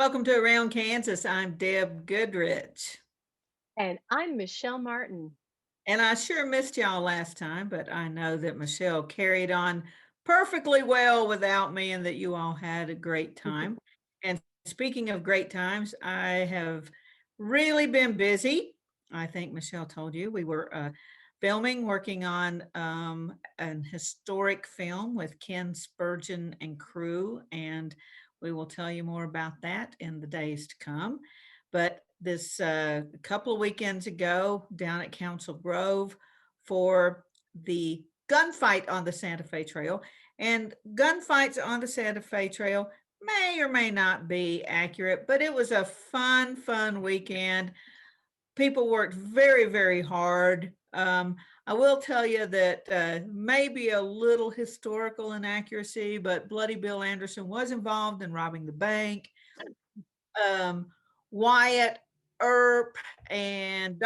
Welcome to Around Kansas. I'm Deb Goodrich. And I'm Michelle Martin. And I sure missed y'all last time, but I know that Michelle carried on perfectly well without me and that you all had a great time. And speaking of great times, I have really been busy. I think Michelle told you we were filming, working on an historic film with Ken Spurgeon and crew. And we will tell you more about that in the days to come. But this couple of weekends ago down at Council Grove for the gunfight on the Santa Fe Trail. And gunfights on the Santa Fe Trail may or may not be accurate, but it was a fun weekend. People worked very, very hard. I will tell you that maybe a little historical inaccuracy, but Bloody Bill Anderson was involved in robbing the bank. um, Wyatt Earp and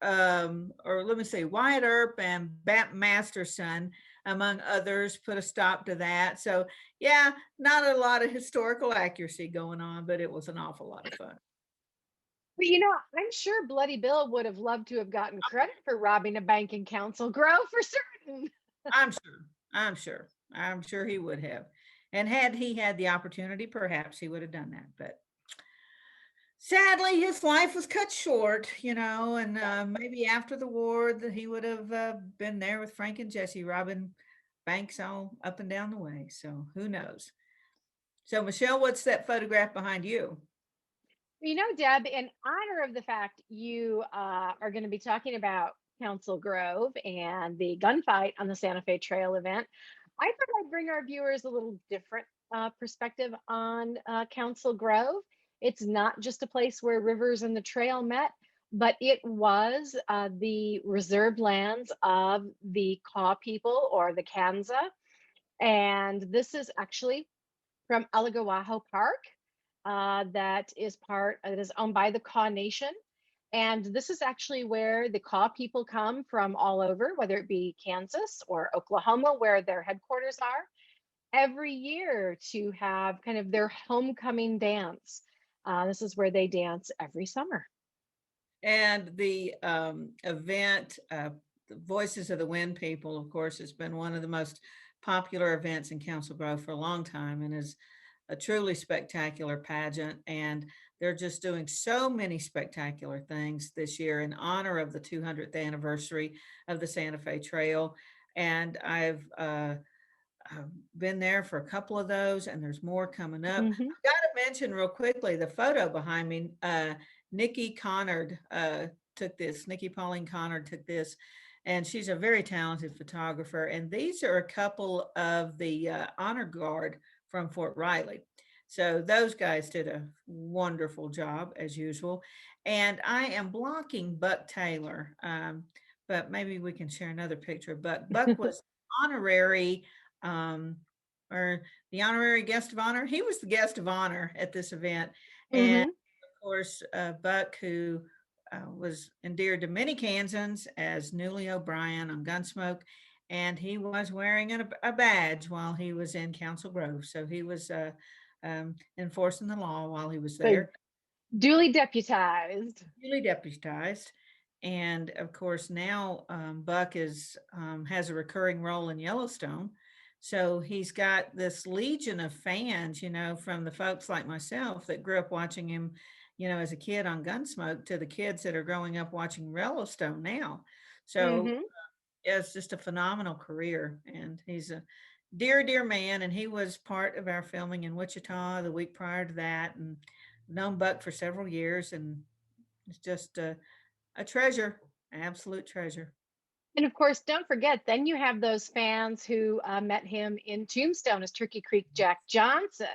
or let me say, Wyatt Earp and Bat Masterson, among others, put a stop to that. So, yeah, not a lot of historical accuracy going on, but it was an awful lot of fun. I'm sure Bloody Bill would have loved to have gotten credit for robbing a bank in Council Grove for certain. I'm sure. I'm sure. I'm sure he would have. And had he had the opportunity, perhaps he would have done that. But sadly, his life was cut short, and maybe after the war that he would have been there with Frank and Jesse robbing banks all up and down the way. So who knows? So Michelle, what's that photograph behind you? Deb, in honor of the fact you are going to be talking about Council Grove and the gunfight on the Santa Fe Trail event, I thought I'd bring our viewers a little different perspective on Council Grove. It's not just a place where rivers and the trail met, but it was the reserved lands of the Kaw people or the Kansa. And this is actually from Alagawaho Park, that is owned by the Kaw Nation. And this is actually where the Kaw people come from all over, whether it be Kansas or Oklahoma, where their headquarters are, every year to have kind of their homecoming dance. This is where they dance every summer. And the event, the Voices of the Wind people, of course, has been one of the most popular events in Council Grove for a long time and is a truly spectacular pageant. And they're just doing so many spectacular things this year in honor of the 200th anniversary of the Santa Fe Trail. And I've been there for a couple of those, and there's more coming up. Mm-hmm. I've got to mention real quickly the photo behind me. Nikki Connard took this. Nikki Pauline Connard took this, and she's a very talented photographer. And these are a couple of the honor guard from Fort Riley. So those guys did a wonderful job as usual. And I am blocking Buck Taylor, but maybe we can share another picture of Buck. Buck was honorary um, or the honorary guest of honor. He was the guest of honor at this event. And Mm-hmm. of course, Buck, who was endeared to many Kansans as Newly O'Brien on Gunsmoke. And he was wearing a badge while he was in Council Grove. So he was enforcing the law while he was So there, duly deputized. duly deputized. And of course, now Buck is has a recurring role in Yellowstone. So he's got this legion of fans, from the folks like myself that grew up watching him, as a kid on Gunsmoke to the kids that are growing up watching Yellowstone now. So Mm-hmm. yeah, it's just a phenomenal career. And he's a dear man. And he was part of our filming in Wichita the week prior to that, and known Buck for several years. And it's just a treasure, absolute treasure. And of course, don't forget, then you have those fans who met him in Tombstone as Turkey Creek Jack Johnson.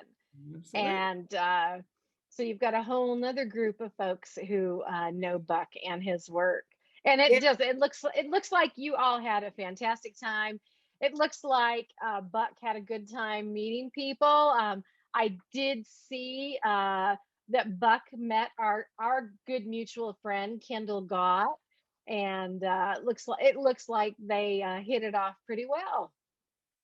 Absolutely. And so you've got a whole nother group of folks who know Buck and his work. And Yeah. it looks like you all had a fantastic time. It looks like Buck had a good time meeting people. I did see that Buck met our good mutual friend Kendall Gott, and it looks like they hit it off pretty well.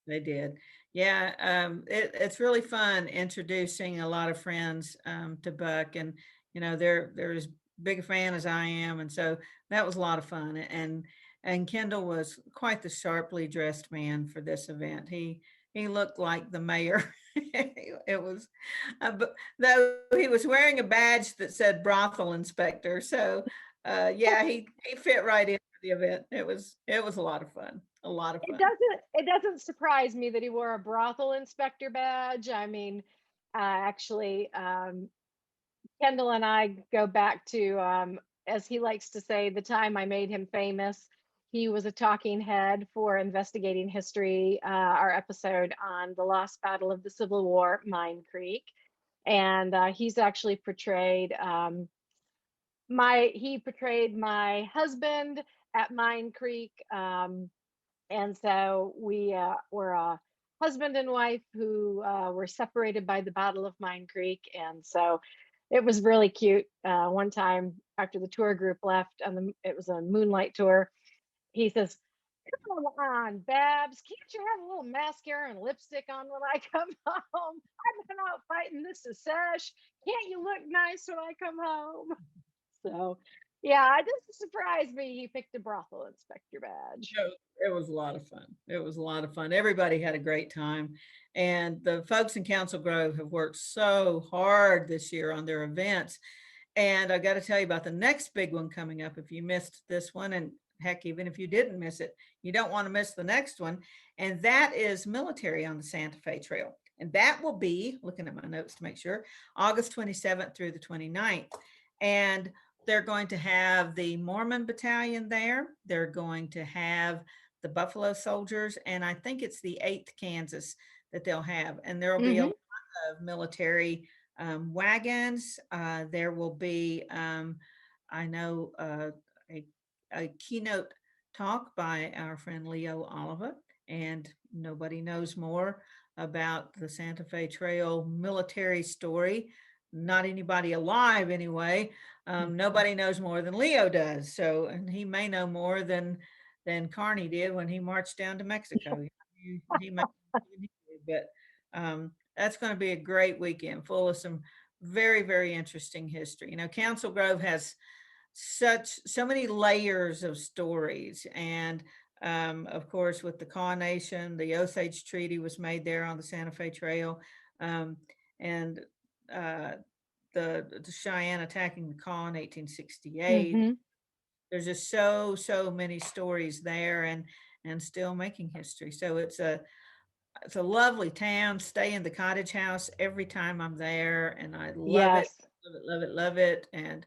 They did. Yeah, it's really fun introducing a lot of friends to Buck, and they're as big a fan as I am, and so that was a lot of fun. And Kendall was quite the sharply dressed man for this event. He looked like the mayor. It was, but though he was wearing a badge that said brothel inspector, so yeah, he fit right in for the event. It was a lot of fun. A lot of fun. It doesn't surprise me that he wore a brothel inspector badge. I mean, actually, Kendall and I go back to, as he likes to say, the time I made him famous. He was a talking head for Investigating History, our episode on the lost battle of the Civil War, Mine Creek. And he's actually portrayed he portrayed my husband at Mine Creek. And so we were a husband and wife who were separated by the Battle of Mine Creek. And so it was really cute. One time after the tour group left, it was a moonlight tour, he says, "Come on, Babs, can't you have a little mascara and lipstick on when I come home? I've been out fighting this sesh. Can't you look nice when I come home?" So, yeah, it doesn't surprise me he picked a brothel inspector badge. It was a lot of fun. It was a lot of fun. Everybody had a great time. And the folks in Council Grove have worked so hard this year on their events. And I got to tell you about the next big one coming up. If you missed this one, and heck, even if you didn't miss it, you don't want to miss the next one. And that is military on the Santa Fe Trail. And that will be, looking at my notes to make sure, August 27th through the 29th. And they're going to have the Mormon Battalion there. They're going to have the Buffalo Soldiers, and I think it's the 8th Kansas that they'll have. And there will be a Hmm. lot of military wagons. There will be, I know, a, a keynote talk by our friend Leo Oliva, and nobody knows more about the Santa Fe Trail military story. Not anybody alive, anyway. Nobody knows more than Leo does. So, and he may know more than Carney did when he marched down to Mexico. He may, but that's going to be a great weekend, full of some very, very interesting history. Council Grove has so many layers of stories, and of course, with the Kaw Nation, the Osage Treaty was made there on the Santa Fe Trail, and uh, the Cheyenne attacking the Kaw in 1868. Hmm. There's just so many stories there, and still making history. So it's a lovely town. Stay in the cottage house every time I'm there, and I love it, Yes. love it, love it, love it. And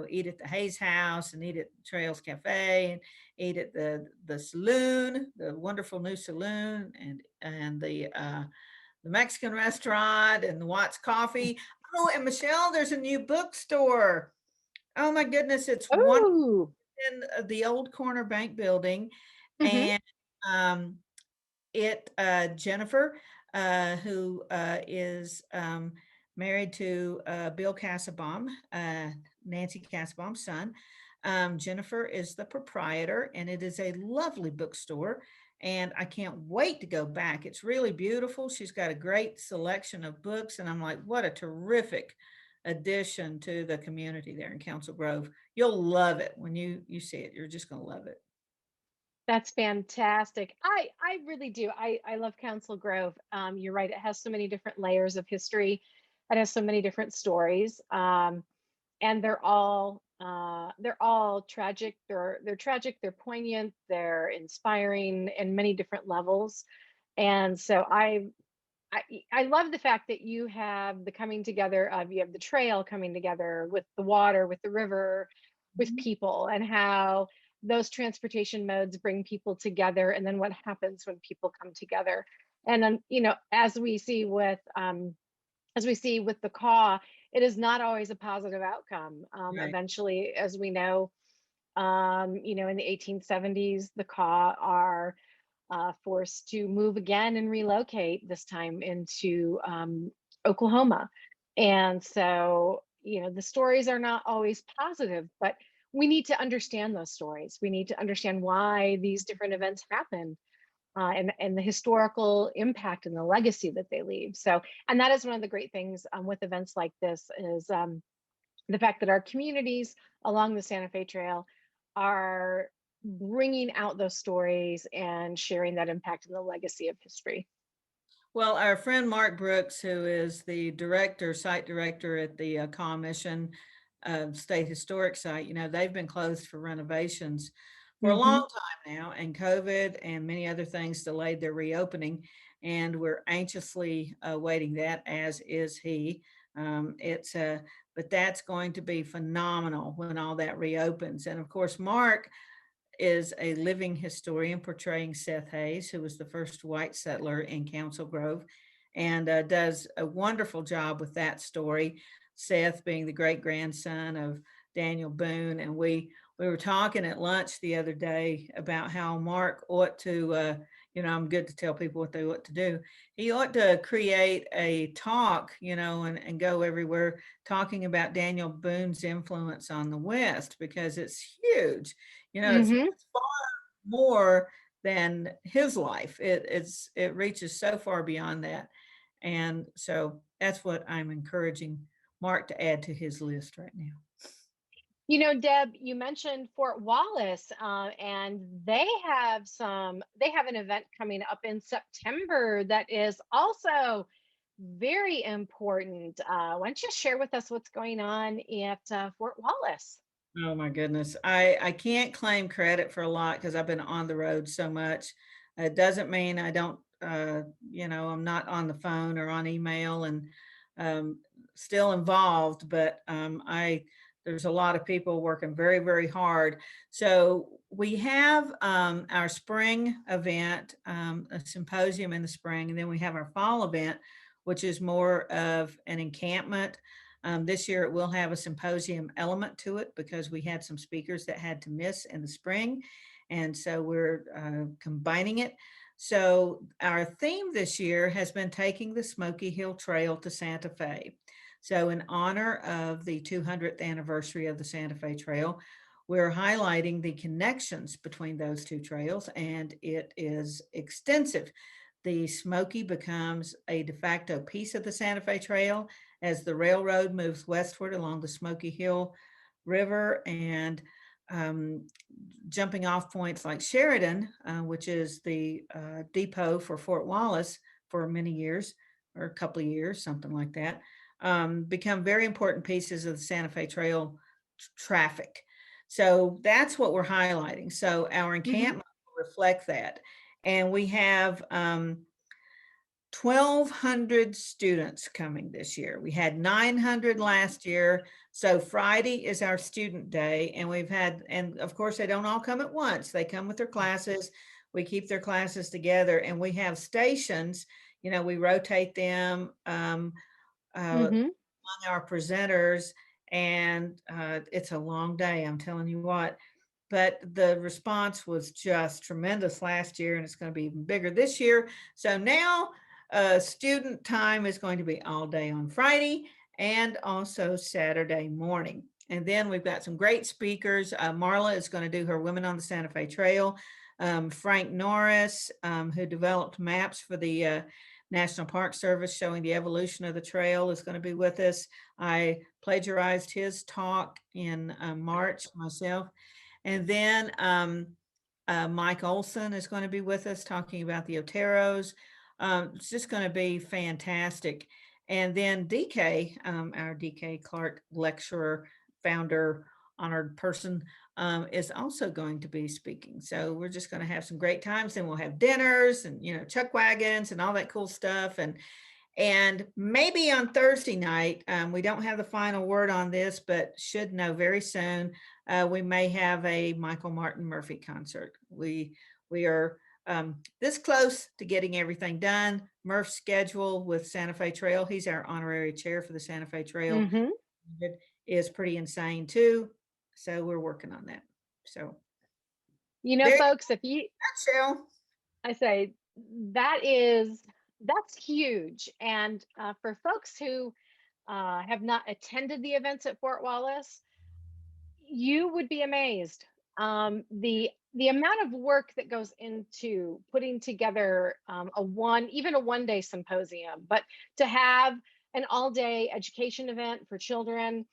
eat at the Hayes House, and eat at Trails Cafe, and eat at the saloon, the wonderful new saloon, and the Mexican restaurant, and the Watts Coffee. Oh, and Michelle, there's a new bookstore. Oh my goodness, it's one Oh. in the old corner bank building, Hmm. and um, Jennifer, who is married to Bill Cassabaum, Nancy Cassabaum's son. Jennifer is the proprietor, and it is a lovely bookstore. And I can't wait to go back. It's really beautiful. She's got a great selection of books, and I'm like, what a terrific addition to the community there in Council Grove. You'll love it when you see it. You're just going to love it. That's fantastic. I really do. I love Council Grove. You're right. It has so many different layers of history. It has so many different stories. And they're all tragic. They're tragic. They're poignant. They're inspiring in many different levels. And so I love the fact that you have the coming together of you have the trail coming together with the water, with the river, with Mhm. people, and how those transportation modes bring people together, and then what happens when people come together. And then, as we see with the caw, it is not always a positive outcome. Right. Eventually, as we know, in the 1870s, the caw are forced to move again and relocate, this time into Oklahoma. And so, the stories are not always positive, but we need to understand those stories. We need to understand why these different events happen. and the historical impact and the legacy that they leave. So, and that is one of the great things with events like this is the fact that our communities along the Santa Fe Trail are bringing out those stories and sharing that impact and the legacy of history. Well, our friend Mark Brooks, who is the director, site director at the Commission State Historic Site, they've been closed for renovations for a Hmm. long time now, and COVID and many other things delayed their reopening. And we're anxiously awaiting that, as is he. But that's going to be phenomenal when all that reopens. And of course, Mark is a living historian portraying Seth Hayes, who was the first white settler in Council Grove, and does a wonderful job with that story. Seth being the great grandson of Daniel Boone, and we were talking at lunch the other day about how Mark ought to. I'm good to tell people what they ought to do. He ought to create a talk, and go everywhere talking about Daniel Boone's influence on the West, because it's huge. It's Hmm. far more than his life. It reaches so far beyond that. And so that's what I'm encouraging Mark to add to his list right now. Deb, you mentioned Fort Wallace, and they have an event coming up in September that is also very important. Why don't you share with us what's going on at Fort Wallace? Oh my goodness. I can't claim credit for a lot because I've been on the road so much. It doesn't mean I don't, I'm not on the phone or on email, and um, still involved, but there's a lot of people working very, very hard. So we have our spring event, a symposium in the spring, and then we have our fall event, which is more of an encampment. This year it will have a symposium element to it because we had some speakers that had to miss in the spring. And so we're combining it. So our theme this year has been taking the Smoky Hill Trail to Santa Fe. So in honor of the 200th anniversary of the Santa Fe Trail, we're highlighting the connections between those two trails, and it is extensive. The Smoky becomes a de facto piece of the Santa Fe Trail as the railroad moves westward along the Smoky Hill River, and um, jumping off points like Sheridan, which is the depot for Fort Wallace for many years, or a couple of years, something like that, become very important pieces of the Santa Fe Trail traffic. So that's what we're highlighting. So our Hmm. encampment will reflect that. And we have 1,200 students coming this year. We had 900 last year. So Friday is our student day, and and of course, they don't all come at once. They come with their classes. We keep their classes together, and we have stations. We rotate them among Hmm. our presenters, and it's a long day. I'm telling you what. But the response was just tremendous last year, and it's going to be even bigger this year. So now student time is going to be all day on Friday and also Saturday morning. And then we've got some great speakers. Marla is going to do her Women on the Santa Fe Trail. Frank Norris, who developed maps for the National Park Service showing the evolution of the trail, is going to be with us. I plagiarized his talk in March myself. And then Mike Olson is going to be with us talking about the Oteros. It's just going to be fantastic. And then DK, our DK Clark lecturer, founder, honored person, is also going to be speaking. So we're just going to have some great times. And we'll have dinners and, chuck wagons and all that cool stuff. And maybe on Thursday night, we don't have the final word on this, but should know very soon. We may have a Michael Martin Murphey concert. We are this close to getting everything done. Murph's schedule with Santa Fe Trail, he's our honorary chair for the Santa Fe Trail, Hmm. is pretty insane too. So we're working on that. So there you Folks, if you, go, Shell. I say that's huge. And for folks who have not attended the events at Fort Wallace, you would be amazed The amount of work that goes into putting together even a 1 day symposium, but to have an all-day education event for children,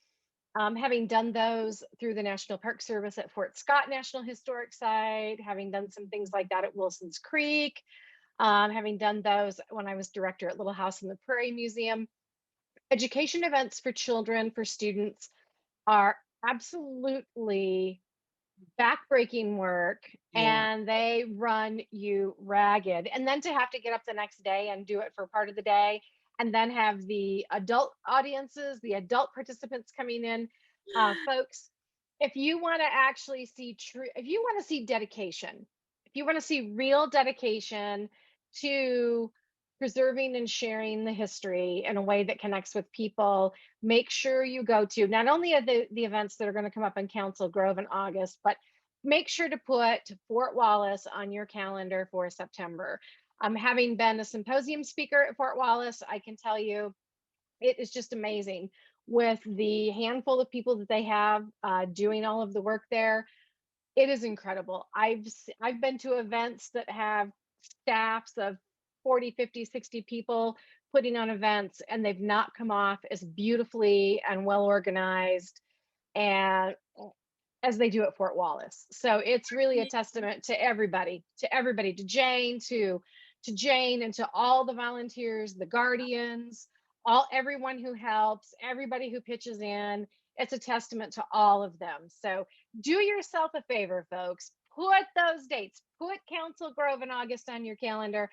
having done those through the National Park Service at Fort Scott National Historic Site, having done some things like that at Wilson's Creek, having done those when I was director at Little House on the Prairie Museum. Education events for children, for students, are absolutely backbreaking work, Yeah. and they run you ragged. And then to have to get up the next day and do it for part of the day, and then have the adult audiences, the adult participants coming in, folks, if you want to actually see true, if you want to see dedication, if you want to see real dedication to preserving and sharing the history in a way that connects with people, make sure you go to not only are the events that are going to come up in Council Grove in August, but make sure to put Fort Wallace on your calendar for September. Having been a symposium speaker at Fort Wallace, I can tell you it is just amazing with the handful of people that they have doing all of the work there. It is incredible. I've been to events that have staffs of 40, 50, 60 people putting on events, and they've not come off as beautifully and well organized and as they do at Fort Wallace. So it's really a testament to everybody, to Jane and to all the volunteers, the guardians, everyone who helps, everybody who pitches in. It's a testament to all of them. So do yourself a favor, folks. Put those dates, put Council Grove in August on your calendar,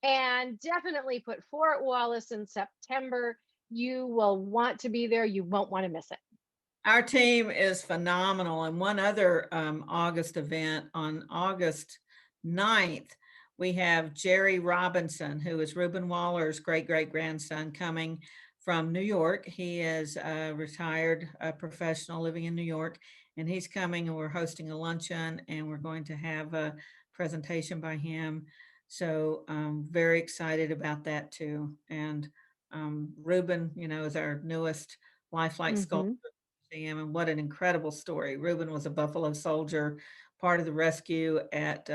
and definitely put Fort Wallace in September. You will want to be there. You won't want to miss it. Our team is phenomenal. And one other August event on August 9th, we have Jerry Robinson, who is Reuben Waller's great-great-grandson, coming from New York. He is a retired professional living in New York, and he's coming, and we're hosting a luncheon, and we're going to have a presentation by him. So very excited about that too. And Reuben, is our newest lifelike sculptor museum, and what an incredible story. Reuben was a Buffalo Soldier, part of the rescue at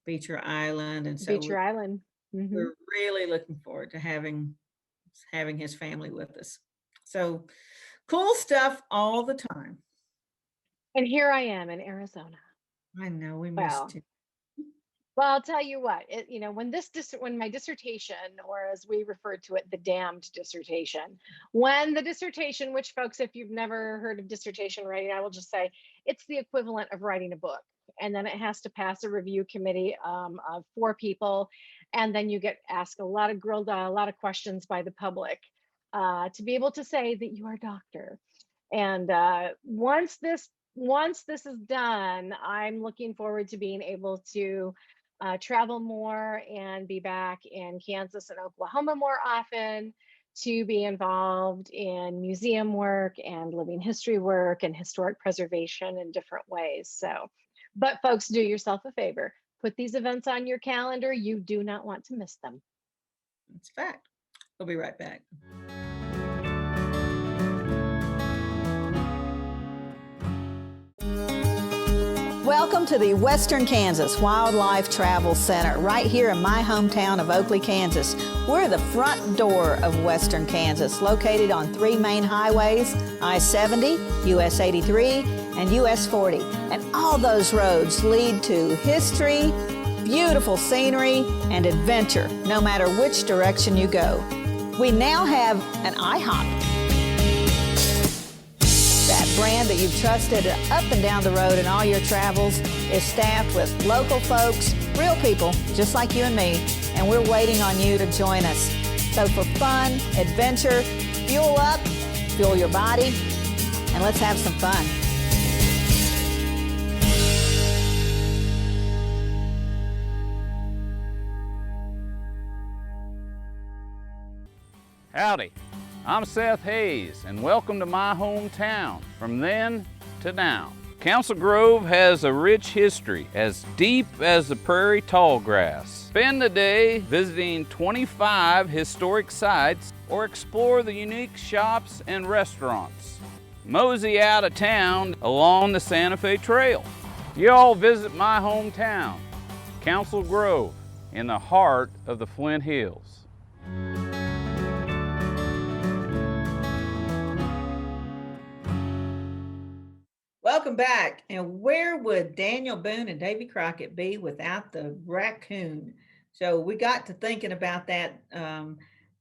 Beecher Island, and so Beecher Island. we're really looking forward to having his family with us. So cool stuff all the time. And here I am in Arizona. I know we Well, missed you. Well, I'll tell you what, when my dissertation, or as we refer to it, the damned dissertation, when the dissertation, which folks, if you've never heard of dissertation writing, I will just say it's the equivalent of writing a book. And then it has to pass a review committee of 4 people. And then you get asked a lot of questions by the public to be able to say that you are a doctor. And once this is done, I'm looking forward to being able to travel more and be back in Kansas and Oklahoma more often, to be involved in museum work and living history work and historic preservation in different ways. So, but folks, do yourself a favor. Put these events on your calendar. You do not want to miss them. It's a fact. We'll be right back. Welcome to the Western Kansas Wildlife Travel Center, right here in my hometown of Oakley, Kansas. We're the front door of Western Kansas, located on 3 main highways, I-70, US 83, and US 40. And all those roads lead to history, beautiful scenery, and adventure, no matter which direction you go. We now have an IHOP. That brand that you've trusted up and down the road in all your travels is staffed with local folks, real people, just like you and me, and we're waiting on you to join us. So for fun, adventure, fuel up, fuel your body, and let's have some fun. Howdy, I'm Seth Hayes, and welcome to my hometown, from then to now. Council Grove has a rich history, as deep as the prairie tallgrass. Spend the day visiting 25 historic sites, or explore the unique shops and restaurants. Mosey out of town along the Santa Fe Trail. You all visit my hometown, Council Grove, in the heart of the Flint Hills. Welcome back. And where would Daniel Boone and Davy Crockett be without the raccoon? So we got to thinking about that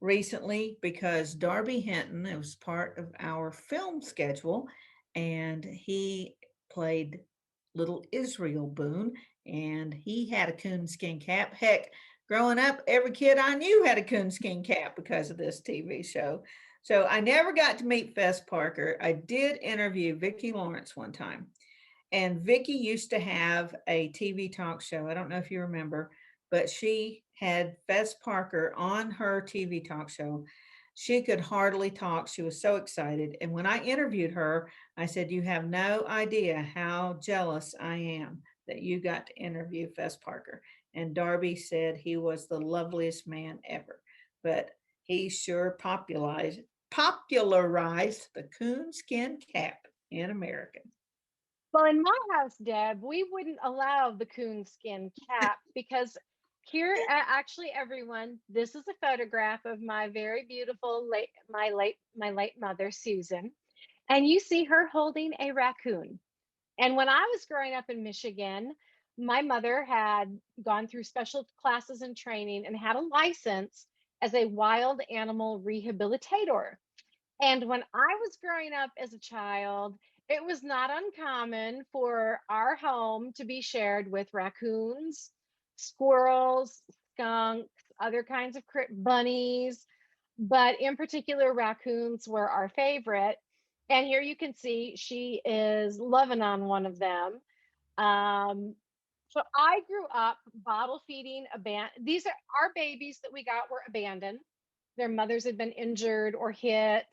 recently because Darby Hinton, it was part of our film schedule, and he played little Israel Boone, and he had a coonskin cap. Heck, growing up, every kid I knew had a coonskin cap because of this TV show. So I never got to meet Fess Parker. I did interview Vicki Lawrence one time. And Vicki used to have a TV talk show. I don't know if you remember, but she had Fess Parker on her TV talk show. She could hardly talk. She was so excited. And when I interviewed her, I said, "You have no idea how jealous I am that you got to interview Fess Parker." And Darby said he was the loveliest man ever. But he sure popularized the coonskin cap in America. Well, in my house, Deb, we wouldn't allow the coonskin cap because here, actually, everyone, this is a photograph of my very beautiful my late mother, Susan, and you see her holding a raccoon. And when I was growing up in Michigan, my mother had gone through special classes and training and had a license as a wild animal rehabilitator. And when I was growing up as a child, it was not uncommon for our home to be shared with raccoons, squirrels, skunks, other kinds of bunnies, but in particular, raccoons were our favorite. And here you can see she is loving on one of them. Um, so I grew up bottle feeding these are our babies that we got were abandoned. Their mothers had been injured or hit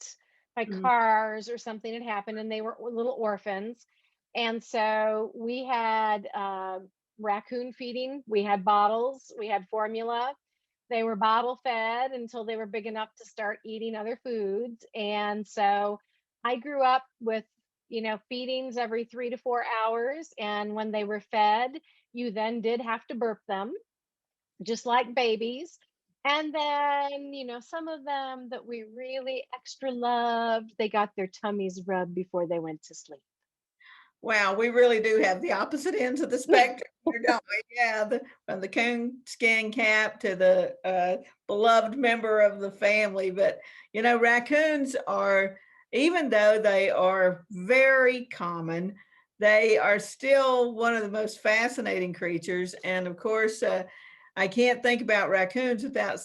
by Mm. cars or something had happened and they were little orphans. And so we had raccoon feeding, we had bottles, we had formula. They were bottle fed until they were big enough to start eating other foods. And so I grew up with, feedings every 3 to 4 hours. And when they were fed, you then did have to burp them, just like babies. And then, some of them that we really extra loved, they got their tummies rubbed before they went to sleep. Wow, we really do have the opposite ends of the spectrum here, don't we? Yeah, from the coonskin cap to the beloved member of the family. But, raccoons are, even though they are very common, they are still one of the most fascinating creatures. And of course, I can't think about raccoons without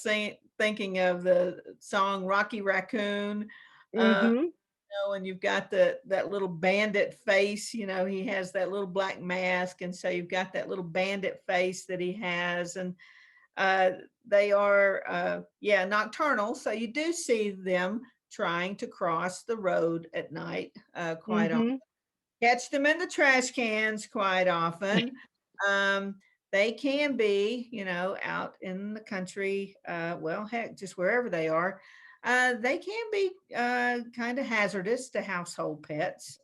thinking of the song Rocky Raccoon. Uh, Mm-hmm. and you've got that little bandit face, he has that little black mask, and so you've got that little bandit face that he has, and they are nocturnal, so you do see them trying to cross the road at night quite often. Mm-hmm. Catch them in the trash cans quite often. um, they can be, out in the country, well, heck, just wherever they are. They can be kind of hazardous to household pets.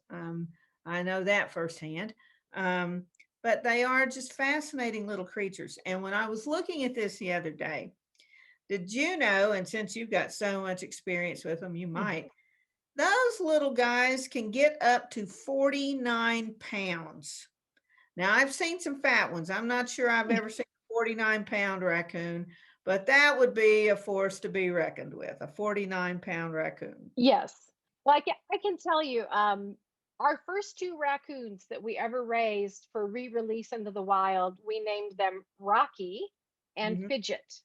I know that firsthand. Um, but they are just fascinating little creatures. And when I was looking at this the other day, did you know, and since you've got so much experience with them, you might, those little guys can get up to 49 pounds. Now, I've seen some fat ones. I'm not sure I've ever seen a 49-pound raccoon, but that would be a force to be reckoned with, a 49-pound raccoon. Yes. Well, I can tell you, our first two raccoons that we ever raised for re-release into the wild, we named them Rocky and Mhm. Fidget.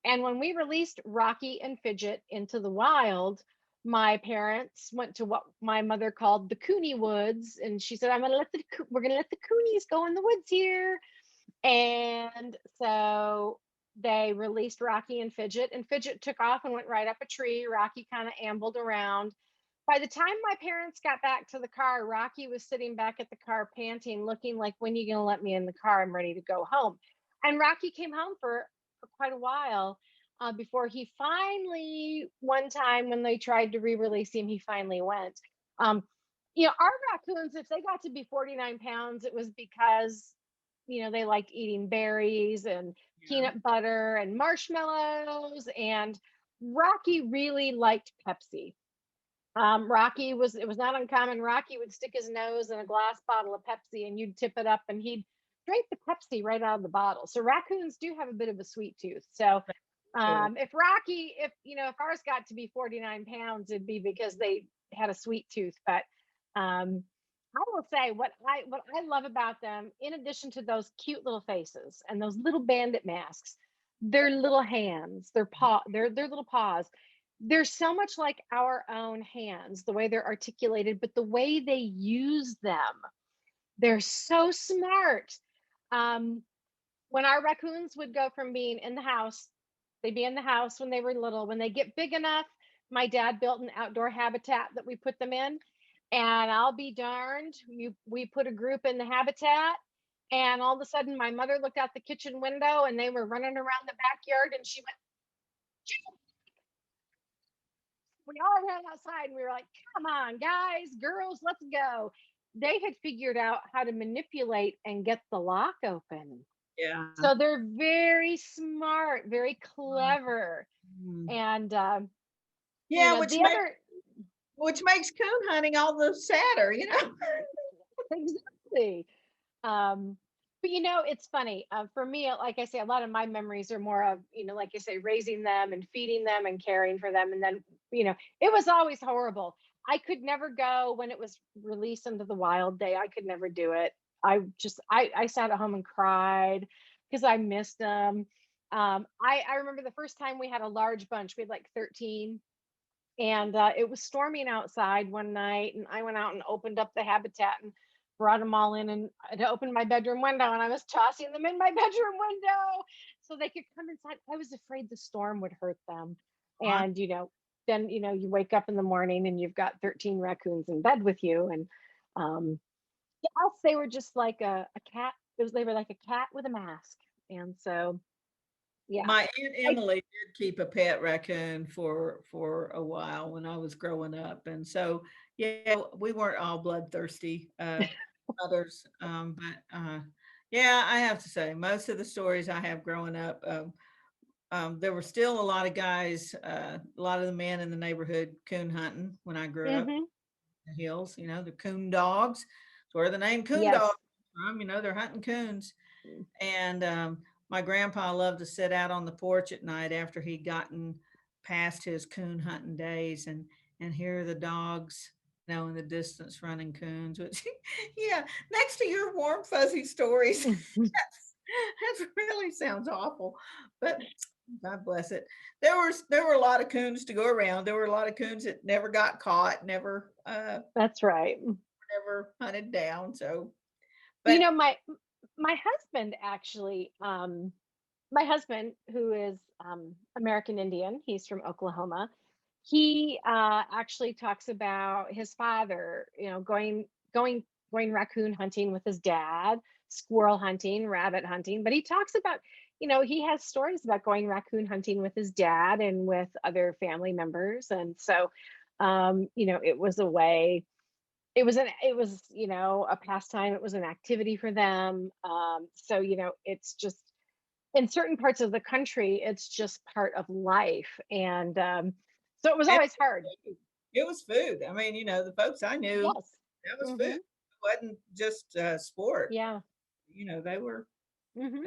And when we released Rocky and Fidget into the wild, my parents went to what my mother called the Cooney Woods, and she said, we're gonna let the Coonies go in the woods here." And so they released Rocky and Fidget took off and went right up a tree. Rocky kind of ambled around. By the time my parents got back to the car, Rocky was sitting back at the car panting, looking like, "When are you going to let me in the car? I'm ready to go home." And Rocky came home for quite a while before he finally, one time when they tried to re release him, he finally went. Um, our raccoons, if they got to be 49 pounds, it was because, they liked eating berries and Yeah. peanut butter and marshmallows. And Rocky really liked Pepsi. It was not uncommon. Rocky would stick his nose in a glass bottle of Pepsi and you'd tip it up and he'd drink the Pepsi right out of the bottle. So raccoons do have a bit of a sweet tooth. So True. if ours got to be 49 pounds, it'd be because they had a sweet tooth. But I will say what I love about them, in addition to those cute little faces and those little bandit masks, their little hands, their little paws. They're so much like our own hands, the way they're articulated, but the way they use them, they're so smart. Um, when our raccoons would go from being in the house, they'd be in the house when they were little. When they get big enough, my dad built an outdoor habitat that we put them in. And I'll be darned, we put a group in the habitat, and all of a sudden my mother looked out the kitchen window and they were running around the backyard and she went, we all ran outside and we were like, come on, guys, girls, let's go. They had figured out how to manipulate and get the lock open. Yeah. So they're very smart, very clever. Mm. And Yeah, which which makes coon hunting all the sadder, exactly. But it's funny. For me, like I say, a lot of my memories are more of, like I say, raising them and feeding them and caring for them. And then, it was always horrible. I could never go when it was released into the wild day. I could never do it. I sat at home and cried because I missed them. I remember the first time we had a large bunch. We had like 13. And it was storming outside one night, and I went out and opened up the habitat and brought them all in, and I opened my bedroom window, and I was tossing them in my bedroom window so they could come inside. I was afraid the storm would hurt them. And then you wake up in the morning and you've got 13 raccoons in bed with you. And yes, they were just like a cat. They were like a cat with a mask. And so yeah. My Aunt Emily did keep a pet raccoon for a while when I was growing up, and so yeah, we weren't all bloodthirsty mothers, but yeah, I have to say most of the stories I have growing up, there were still a lot of guys, a lot of the men in the neighborhood coon hunting when I grew up Hmm. in the hills. The coon dogs. It's where the name coon Yes. dog comes from. They're hunting coons. And my grandpa loved to sit out on the porch at night after he'd gotten past his coon hunting days and hear the dogs, in the distance running coons. Which, yeah, next to your warm fuzzy stories, that really sounds awful. But God bless it. There were a lot of coons to go around. There were a lot of coons that never got caught, That's right. never hunted down. So, You but know, my my husband actually, my husband, who is American Indian, he's from Oklahoma. He actually talks about his father, going raccoon hunting with his dad, squirrel hunting, rabbit hunting. But he talks about, he has stories about going raccoon hunting with his dad and with other family members. And so, it was a way. It was a pastime. It was an activity for them. So it's just, in certain parts of the country, it's just part of life. And so it was and always hard. it was food. I mean, the folks I knew, Yes. that was food. Hmm. It wasn't just sport. Yeah. They were Hmm.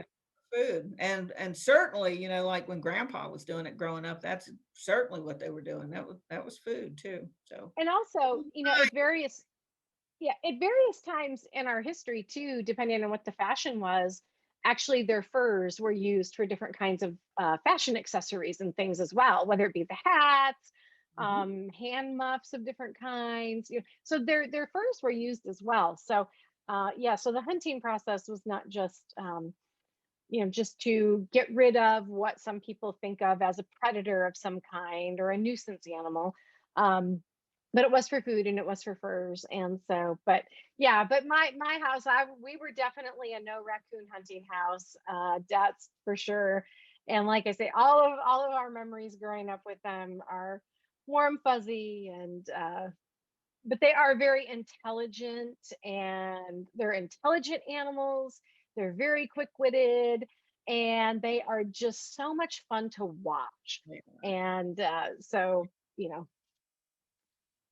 food, and certainly, like when Grandpa was doing it growing up, that's certainly what they were doing. That was food too. So And also, at various times in our history too, depending on what the fashion was, actually their furs were used for different kinds of fashion accessories and things as well, whether it be the hats, mhm. hand muffs of different kinds. So their furs were used as well. So yeah, so the hunting process was not just to get rid of what some people think of as a predator of some kind or a nuisance animal. Um, but it was for food and it was for furs. And so, but yeah, but my house, we were definitely a no raccoon hunting house. That's for sure. And like I say, all of our memories growing up with them are warm, fuzzy, and but they are very intelligent, and they're intelligent animals. They're very quick-witted, and they are just so much fun to watch. And so, you know,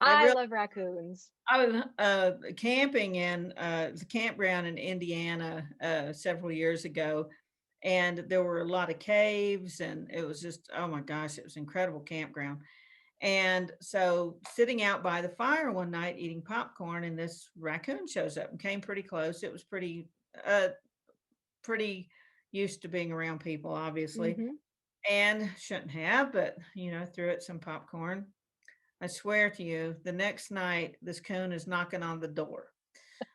They I really, love raccoons. I was camping in the campground in Indiana several years ago, and there were a lot of caves, and it was just, oh my gosh, it was an incredible campground. And so sitting out by the fire one night eating popcorn, and this raccoon shows up and came pretty close. It was uh pretty used to being around people, obviously, Hmm. and shouldn't have, but threw it some popcorn. I swear to you, the next night this coon is knocking on the door.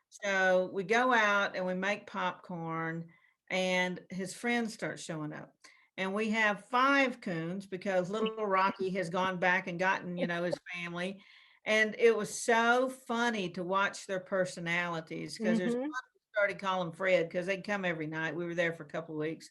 So we go out and we make popcorn, and his friends start showing up. And we have 5 coons because little Rocky has gone back and gotten, his family. And it was so funny to watch their personalities, because there's Hmm. one who started calling Fred because they'd come every night. We were there for a couple of weeks.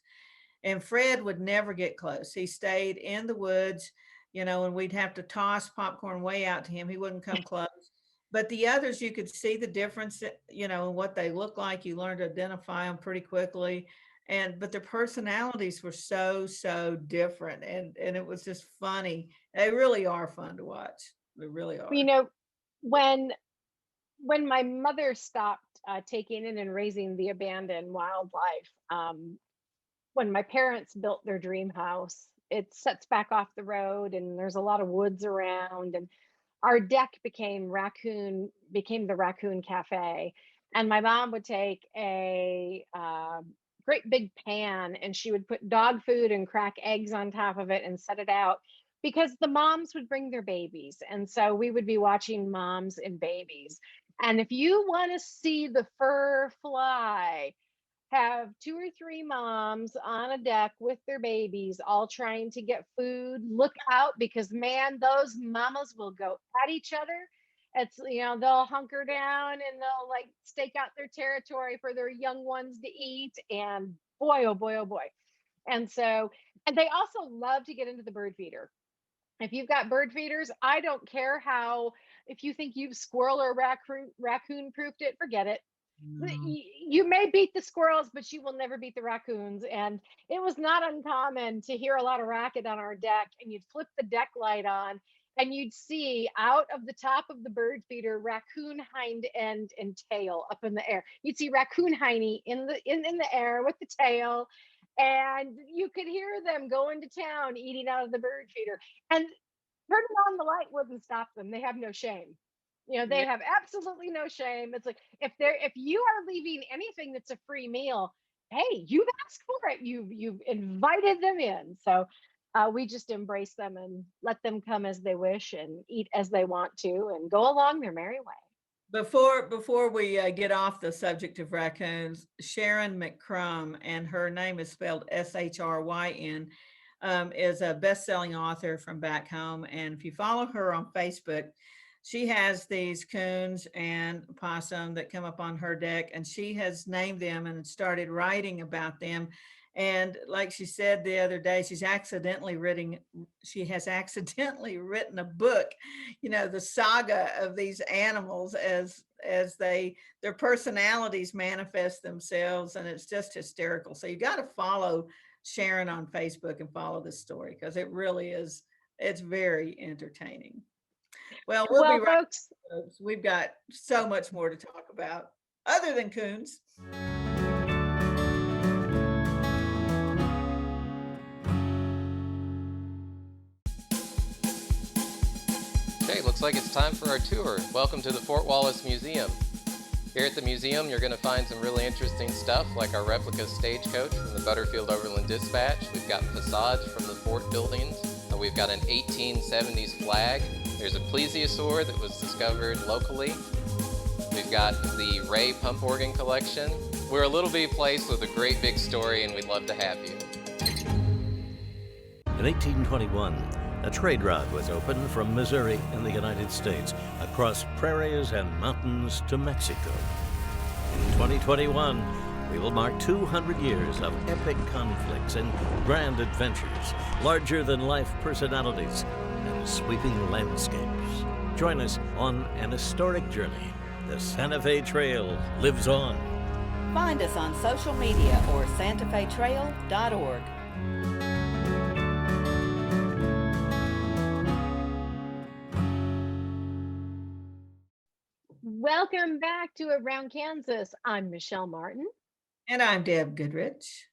And Fred would never get close. He stayed in the woods, and we'd have to toss popcorn way out to him. He wouldn't come close. But the others, you could see the difference, in what they look like. You learned to identify them pretty quickly. But their personalities were so, so different. And it was just funny. They really are fun to watch. They really You are. know, when my mother stopped taking in and raising the abandoned wildlife, when my parents built their dream house, it sets back off the road, and there's a lot of woods around, and our deck became the Raccoon Cafe. And my mom would take a great big pan, and she would put dog food and crack eggs on top of it and set it out, because the moms would bring their babies, and so we would be watching moms and babies. And if you want to see the fur fly, have 2 or 3 moms on a deck with their babies, all trying to get food. Look out, because man, those mamas will go at each other. It's, they'll hunker down and they'll like stake out their territory for their young ones to eat. And boy, oh boy, oh boy. And so, and they also love to get into the bird feeder. If you've got bird feeders, I don't care if you think you've squirrel or raccoon proofed it, forget it. No. You may beat the squirrels, but you will never beat the raccoons. And it was not uncommon to hear a lot of racket on our deck, and you'd flip the deck light on, and you'd see out of the top of the bird feeder raccoon hind end and tail up in the air. You'd see raccoon hiney in the air with the tail, and you could hear them going to town eating out of the bird feeder. And turning on the light wouldn't stop them. They have no shame. They Yeah. have absolutely no shame. It's like, if you are leaving anything that's a free meal, hey, you've asked for it. You've invited them in. So we just embrace them and let them come as they wish and eat as they want to and go along their merry way. Before we get off the subject of raccoons, Sharon McCrum, and her name is spelled Shryn, is a best-selling author from back home. And if you follow her on Facebook, she has these coons and possum that come up on her deck, and she has named them and started writing about them. And like she said the other day, she has accidentally written a book, the saga of these animals as their personalities manifest themselves, and it's just hysterical. So you got to follow Sharon on Facebook and follow this story, because it really is, it's very entertaining. Well, we'll be Well, right folks, back, folks. We've got so much more to talk about other than coons. Okay, looks like it's time for our tour. Welcome to the Fort Wallace Museum. Here at the museum, you're going to find some really interesting stuff, like our replica stagecoach from the Butterfield Overland Dispatch. We've got facades from the fort buildings. We've got an 1870s flag. There's a plesiosaur that was discovered locally. We've got the Ray pump organ collection. We're a little bitty place with a great big story, and we'd love to have you. In 1821, a trade route was opened from Missouri in the United States across prairies and mountains to Mexico. In 2021, we will mark 200 years of epic conflicts and grand adventures, larger-than-life personalities, and sweeping landscapes. Join us on an historic journey. The Santa Fe Trail lives on. Find us on social media or santafetrail.org. Welcome back to Around Kansas. I'm Michelle Martin. And I'm Deb Goodrich.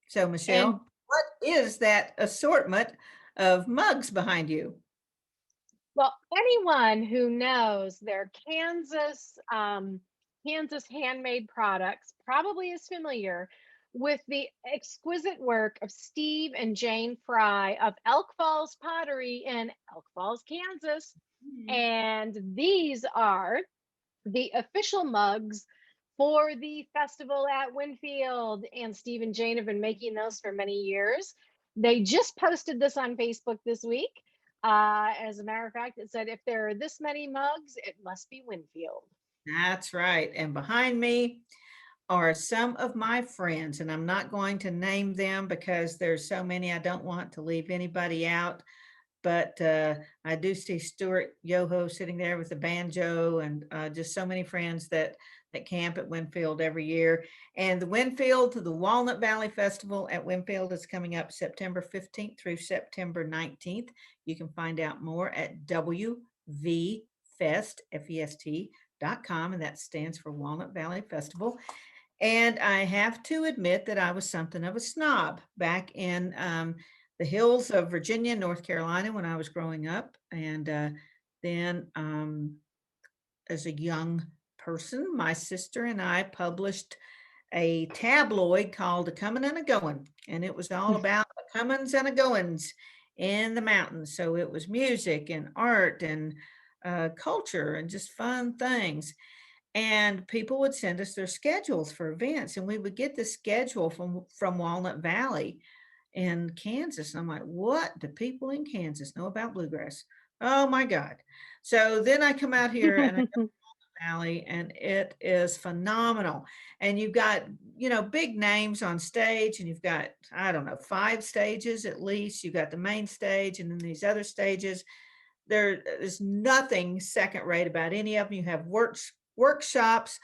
So, Michelle, And- what is that assortment of mugs behind you? Well, anyone who knows their Kansas handmade products probably is familiar with the exquisite work of Steve and Jane Fry of Elk Falls Pottery in Elk Falls, Kansas. And these are the official mugs for the festival at Winfield. And Steve and Jane have been making those for many years. They just posted this on Facebook this week. As a matter of fact, it said, if there are this many mugs, it must be Winfield. That's right. And behind me are some of my friends, and I'm not going to name them because there's so many. I don't want to leave anybody out. But I do see Stuart Yoho sitting there with the banjo, and just so many friends that camp at Winfield every year. And the Walnut Valley Festival at Winfield is coming up September 15th through September 19th. You can find out more at wvfest.com, and that stands for Walnut Valley Festival. And I have to admit that I was something of a snob back in the hills of Virginia, North Carolina, when I was growing up. And then as a young person, my sister and I published a tabloid called A Comin' and a Goin', and it was all about the comings and a goings in the mountains. So it was music and art and culture and just fun things. And people would send us their schedules for events, and we would get the schedule from Walnut Valley in Kansas. And I'm like, what do people in Kansas know about bluegrass? Oh my God. So then I come out here and I go to Walnut Valley, and it is phenomenal. And you've got, big names on stage, and you've got, I don't know, 5 stages at least. You've got the main stage and then these other stages. There is nothing second rate about any of them. You have workshops.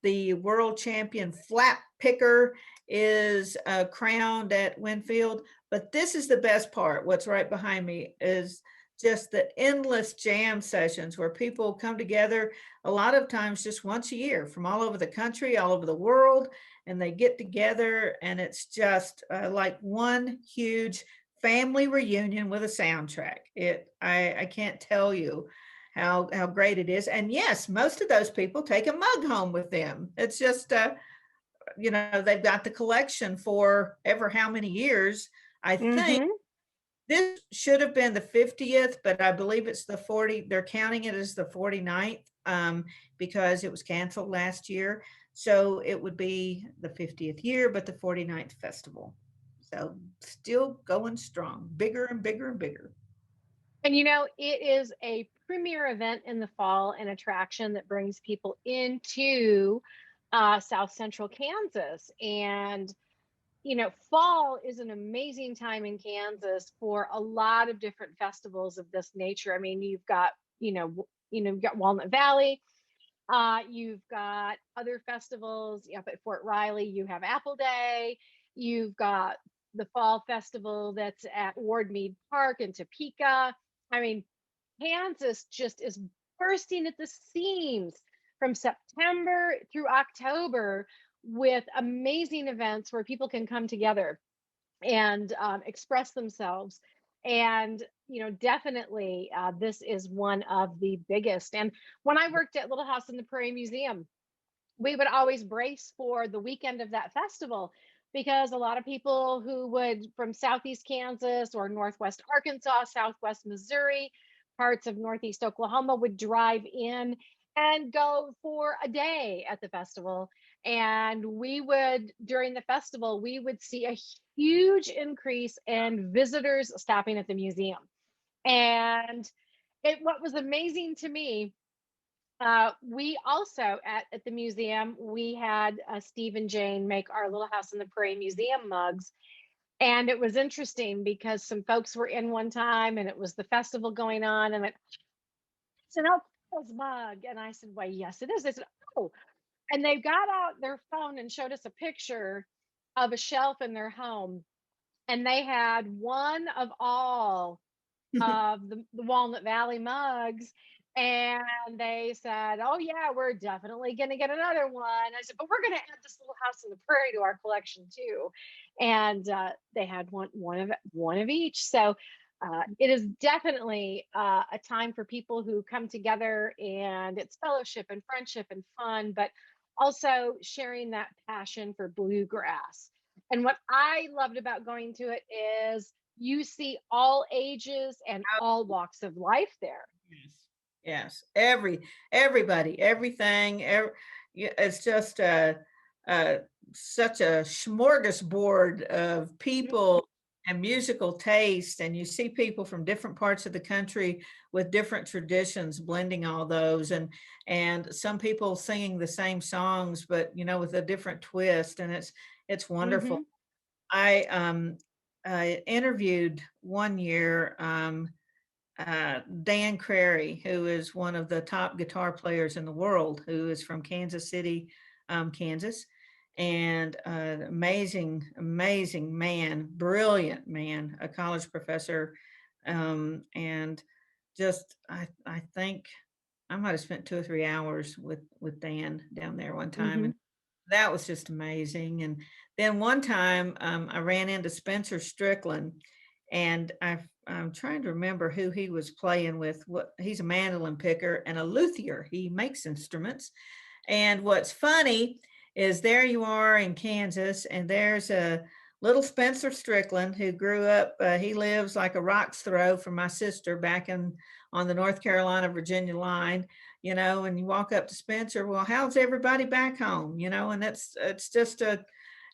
The world champion flat picker is crowned at Winfield. But this is the best part. What's right behind me is just the endless jam sessions where people come together a lot of times just once a year from all over the country, all over the world, and they get together, and it's just like one huge family reunion with a soundtrack. I can't tell you how great it is. And yes, most of those people take a mug home with them. It's just they've got the collection for ever how many years. I think this should have been the 50th, but I believe it's the 40. They're counting it as the 49th because it was canceled last year. So it would be the 50th year, but the 49th festival. So still going strong, bigger and bigger and bigger. And it is a premier event in the fall, an attraction that brings people into South Central Kansas. And fall is an amazing time in Kansas for a lot of different festivals of this nature. I mean, you've got you've got Walnut Valley, you've got other festivals up at Fort Riley. You have Apple Day. You've got the fall festival that's at Ward Mead Park in Topeka. I mean, Kansas just is bursting at the seams from September through October with amazing events where people can come together and express themselves. And, definitely this is one of the biggest. And when I worked at Little House on the Prairie Museum, we would always brace for the weekend of that festival, because a lot of people who would from Southeast Kansas or Northwest Arkansas, Southwest Missouri, parts of Northeast Oklahoma would drive in and go for a day at the festival. And during the festival, we would see a huge increase in visitors stopping at the museum. And what was amazing to me, we also at the museum, we had Steve and Jane make our Little House on the Prairie Museum mugs. And it was interesting because some folks were in one time and it was the festival going on, and said, "Oh, Kyle's mug." And I said, "Why, yes, it is." They said, "Oh." And they got out their phone and showed us a picture of a shelf in their home. And they had one of all of the Walnut Valley mugs. And they said, "Oh, yeah, we're definitely going to get another one." I said, "But we're going to add this little house on the prairie to our collection too." And they had one of each. So it is definitely a time for people who come together, and it's fellowship and friendship and fun, but also sharing that passion for bluegrass. And what I loved about going to it is you see all ages and all walks of life there. Yes. Yes. Everybody, everything. It's just such a smorgasbord of people and musical taste. And you see people from different parts of the country with different traditions, blending all those, and some people singing the same songs, but with a different twist. And it's wonderful. Hmm. I interviewed one year Dan Crary, who is one of the top guitar players in the world, who is from Kansas City, Kansas, and amazing, amazing man, brilliant man, a college professor, and just I think I might have spent 2 or 3 hours with Dan down there one time, Hmm. and that was just amazing. And then one time I ran into Spencer Strickland, and I'm trying to remember who he was playing with. What He's a mandolin picker and a luthier. He makes instruments. And what's funny is there you are in Kansas, and there's a little Spencer Strickland who grew up. He lives like a rock's throw from my sister back in on the North Carolina Virginia line. And you walk up to Spencer. Well, how's everybody back home? And it's just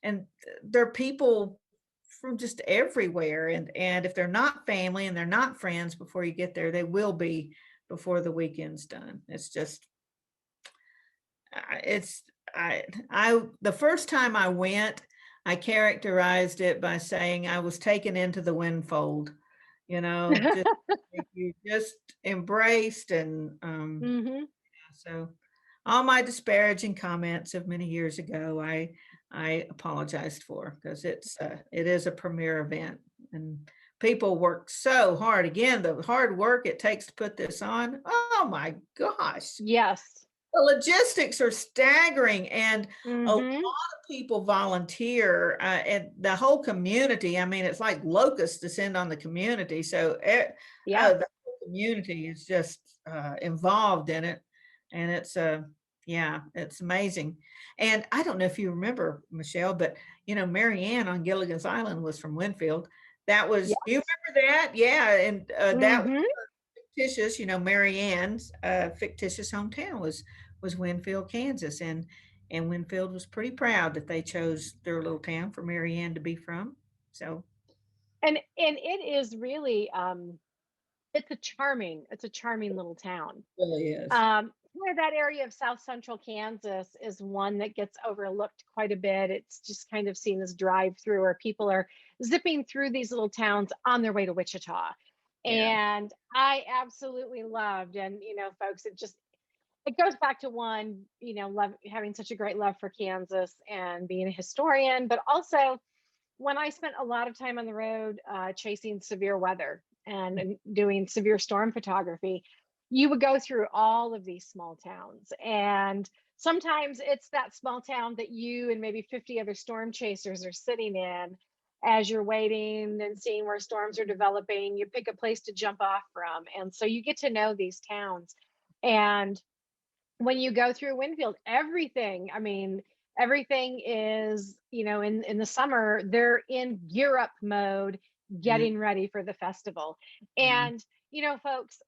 and they're people from just everywhere, and if they're not family and they're not friends before you get there, they will be before the weekend's done. It's just it's I the first time I went, I characterized it by saying I was taken into the windfold, just like you just embraced. And Hmm. so all my disparaging comments of many years ago, I apologized for, because it is a premier event, and people work so hard. Again, the hard work it takes to put this on. Oh my gosh. Yes. The logistics are staggering, and a lot Hmm. of people volunteer, and the whole community. I mean, it's like locusts descend on the community. So Yeah. the whole community is just involved in it, and yeah, it's amazing. And I don't know if you remember, Michelle, but Mary Ann on Gilligan's Island was from Winfield. That was, you Yes. remember that? Yeah, and that Hmm. fictitious, Mary Ann's fictitious hometown was Winfield, Kansas, and Winfield was pretty proud that they chose their little town for Mary Ann to be from. So And it is really it's a charming little town. it really is. Where that area of South Central Kansas is one that gets overlooked quite a bit. It's just kind of seen as drive through, where people are zipping through these little towns on their way to Wichita. Yeah. And I absolutely loved, and folks, it goes back to one, love, having such a great love for Kansas and being a historian, but also when I spent a lot of time on the road chasing severe weather and doing severe storm photography, you would go through all of these small towns. And sometimes it's that small town that you and maybe 50 other storm chasers are sitting in as you're waiting and seeing where storms are developing. You pick a place to jump off from. And so you get to know these towns. And when you go through Winfield, everything is, in the summer, they're in gear up mode, Mm, getting ready for the festival. mm, And, folks,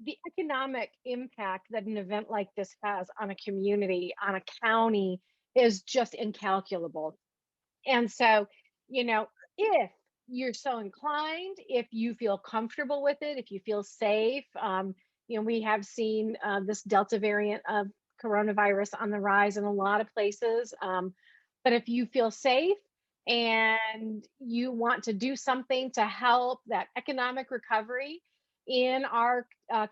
the economic impact that an event like this has on a community, on a county, is just incalculable. And so, if you're so inclined, if you feel comfortable with it, if you feel safe, we have seen this Delta variant of coronavirus on the rise in a lot of places. But if you feel safe and you want to do something to help that economic recovery, in our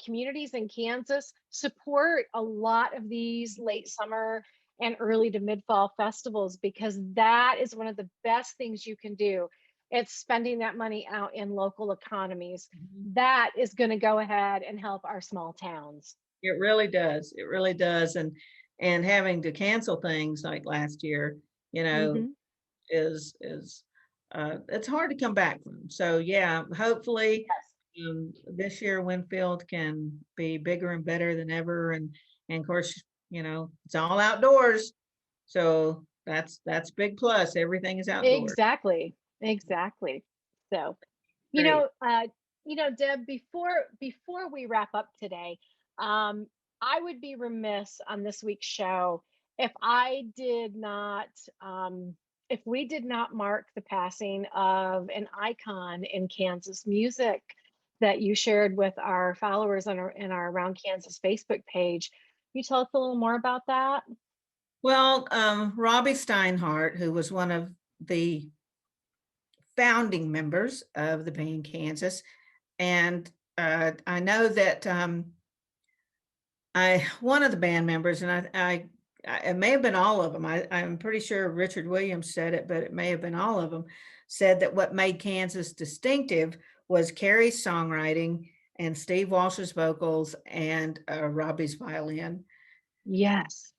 communities in Kansas support a lot of these late summer and early to mid fall festivals, because that is one of the best things you can do. It's spending that money out in local economies. That is going to go ahead and help our small towns. It really does. It really does. And having to cancel things like last year, you know, Mhm. is it's hard to come back from. So yeah, hopefully this year Winfield can be bigger and better than ever. And of course, you know, it's all outdoors. So that's big plus. Everything is outdoors. Exactly. Exactly. So, you Great. know, uh, Deb, before we wrap up today, um, I would be remiss on this week's show if I did not, if we did not mark the passing of an icon in Kansas music that you shared with our followers on our Around Kansas Facebook page. Can you tell us a little more about that? Well, Robbie Steinhardt, who was one of the founding members of the band Kansas, and I know that one of the band members, and it may have been all of them. I'm pretty sure Richard Williams said it, but it may have been all of them. Said that what made Kansas distinctive was Carrie's songwriting and Steve Walsh's vocals and Robbie's violin. Yes.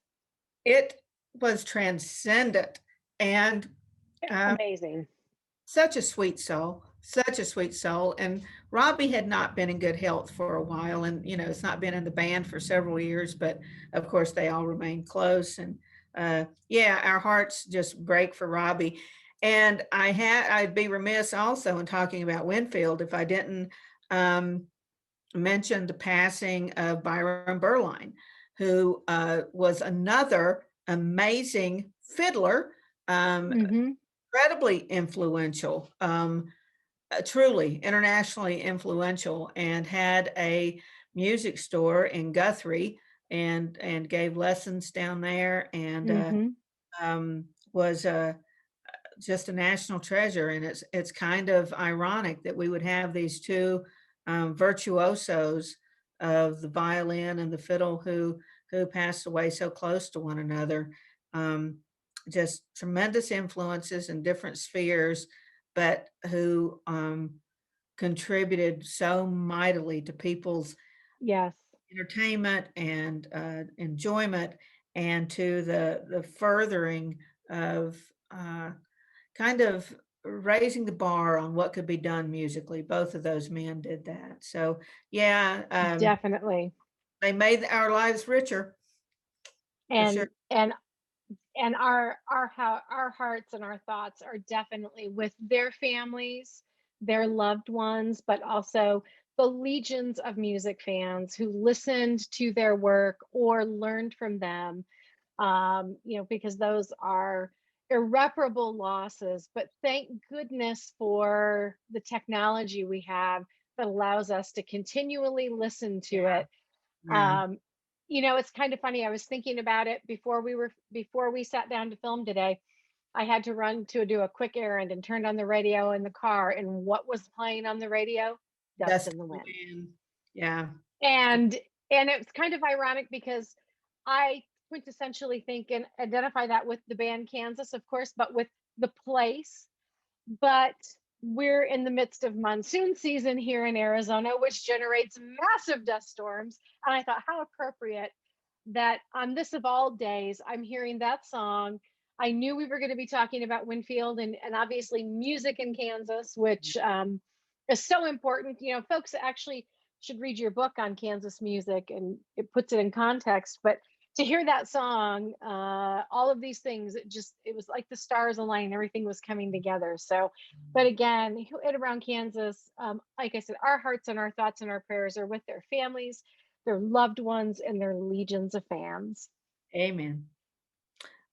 It was transcendent and Amazing. such a sweet soul, such a sweet soul. And Robbie had not been in good health for a while, and you know, it's not been in the band for several years, but of course they all remain close. And yeah, our hearts just break for Robbie. And I'd be remiss also in talking about Winfield if I didn't mention the passing of Byron Berlin, who was another amazing fiddler. Mhm. Incredibly influential, truly internationally influential, and had a music store in Guthrie and gave lessons down there, and Mhm. was just a national treasure. And it's kind of ironic that we would have these two virtuosos of the violin and the fiddle who passed away so close to one another. Um, just tremendous influences in different spheres, but who contributed so mightily to people's Yes. entertainment and enjoyment, and to the furthering of kind of raising the bar on what could be done musically. Both of those men did that. So yeah, Definitely. they made our lives richer for sure. And our hearts and our thoughts are definitely with their families, their loved ones, but also the legions of music fans who listened to their work or learned from them. Because those are irreparable losses. But thank goodness for the technology we have that allows us to continually listen to Yeah. it. Yeah. It's kind of funny. I was thinking about it before we sat down to film today. I had to run to do a quick errand and turned on the radio in the car. And what was playing on the radio? Dust That's in the Wind. yeah. And it's kind of ironic because I quintessentially think and identify that with the band Kansas, of course, but with the place. But we're in the midst of monsoon season here in Arizona, which generates massive dust storms. And I thought, how appropriate that on this of all days, I'm hearing that song. I knew we were going to be talking about Winfield and obviously music in Kansas, which is so important. Folks actually should read your book on Kansas music, and it puts it in context. But to hear that song, all of these things, it was like the stars aligned, everything was coming together. So, but again, at Around Kansas, like I said, our hearts and our thoughts and our prayers are with their families, their loved ones, and their legions of fans. Amen.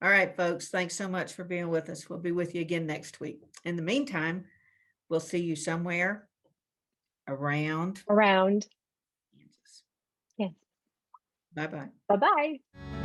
All right, folks, thanks so much for being with us. We'll be with you again next week. In the meantime, we'll see you somewhere around Around. Kansas. Yes. Bye-bye. Bye-bye.